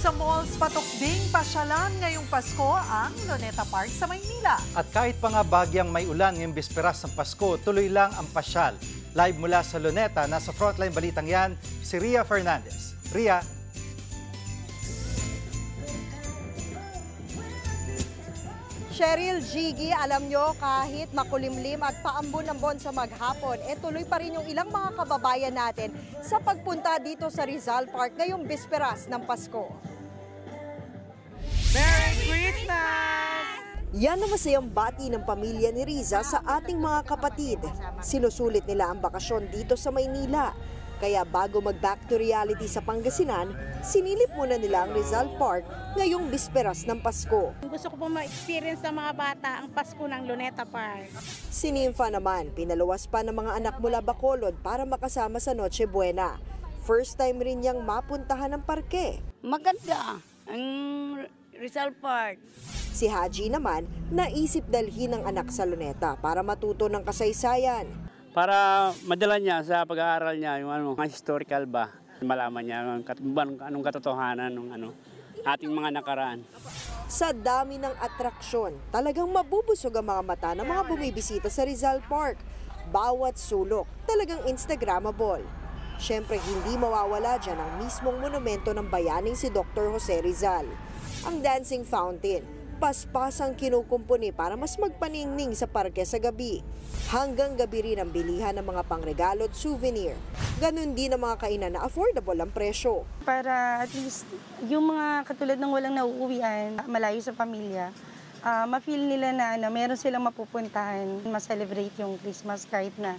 sa malls, patukding pasyalan ngayong Pasko ang Luneta Park sa Maynila. At kahit pa nga bagyang may ulan ngayong bisperas ng Pasko, tuloy lang ang pasyal. Live mula sa Luneta, nasa frontline balitang yan, si Ria Fernandez. Ria. Cheryl, Gigi, alam nyo, kahit makulimlim at paambon-ambon sa maghapon, tuloy pa rin yung ilang mga kababayan natin sa pagpunta dito sa Rizal Park ngayong bisperas ng Pasko. Merry Christmas! Yan ang masayang bati ng pamilya ni Riza sa ating mga kapatid. Sinusulit nila ang bakasyon dito sa Maynila. Kaya bago mag-back to reality sa Pangasinan, sinilip muna nila ang Rizal Park ngayong bisperas ng Pasko. Gusto ko po ma-experience ng mga bata ang Pasko ng Luneta Park. Si Nympha naman, pinaluwas pa ng mga anak mula Bacolod para makasama sa Noche Buena. First time rin niyang mapuntahan ng parke. Maganda ang Rizal Park. Si Haji naman, naisip dalhin ang anak sa Luneta para matuto ng kasaysayan. Para madala niya sa pag-aaral niya yung mga historical ba, malaman niya anong katotohanan ng ating mga nakaraan. Sa dami ng atraksyon, talagang mabubusog ang mga mata ng mga bumibisita sa Rizal Park. Bawat sulok, talagang Instagrammable. Siyempre, hindi mawawala dyan ang mismong monumento ng bayaning si Dr. Jose Rizal. Ang dancing fountain, paspasang kinukumpuni para mas magpaningning sa parke sa gabi. Hanggang gabi rin ang bilihan ng mga pangregalo at souvenir. Ganon din ang mga kainan na affordable ang presyo. Para at least yung mga katulad ng walang nauuwian, malayo sa pamilya, ma-feel nila na meron silang mapupuntahan, ma-celebrate yung Christmas kahit na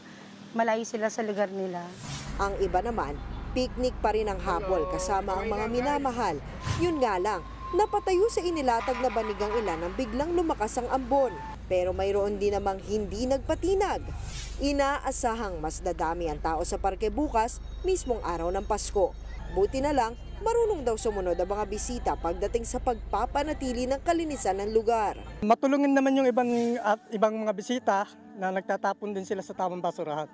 malayo sila sa lugar nila. Ang iba naman, picnic pa rin ang habol kasama ang mga minamahal. Yun nga lang, napatayo sa inilatag na banigang ilan nang biglang lumakas ang ambon. Pero mayroon din namang hindi nagpatinag. Inaasahang mas dadami ang tao sa parke bukas, mismong araw ng Pasko. Buti na lang, marunong daw sumunod ang mga bisita pagdating sa pagpapanatili ng kalinisan ng lugar. Matulungin naman yung ibang mga bisita na nagtatapon din sila sa tamang basurahan.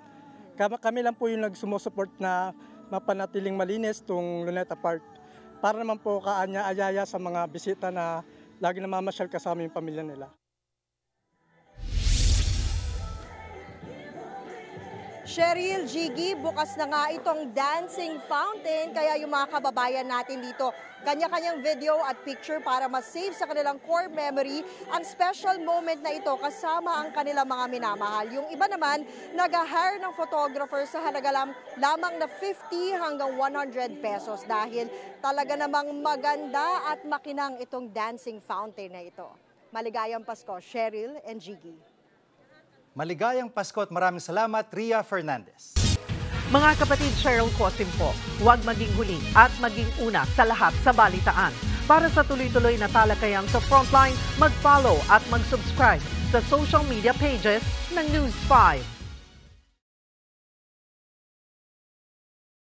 Kami lang po yung nagsumusuport na mapanatiling malinis itong Luneta Park. Para naman po kaanya-ayaya sa mga bisita na lagi namamasyal kasama yung pamilya nila. Cheryl, Gigi, bukas na nga itong dancing fountain, kaya yung mga kababayan natin dito, kanya-kanyang video at picture para ma-save sa kanilang core memory ang special moment na ito kasama ang kanilang mga minamahal. Yung iba naman, nag-hire ng photographer sa halaga lamang na 50 hanggang 100 pesos dahil talaga namang maganda at makinang itong dancing fountain na ito. Maligayang Pasko, Cheryl and Gigi. Maligayang Pasko at maraming salamat, Ria Fernandez. Mga kapatid, Cheryl Cosim po, huwag maging huli at maging una sa lahat sa balitaan. Para sa tuloy-tuloy na talakayan sa Frontline, mag-follow at mag-subscribe sa social media pages ng News 5.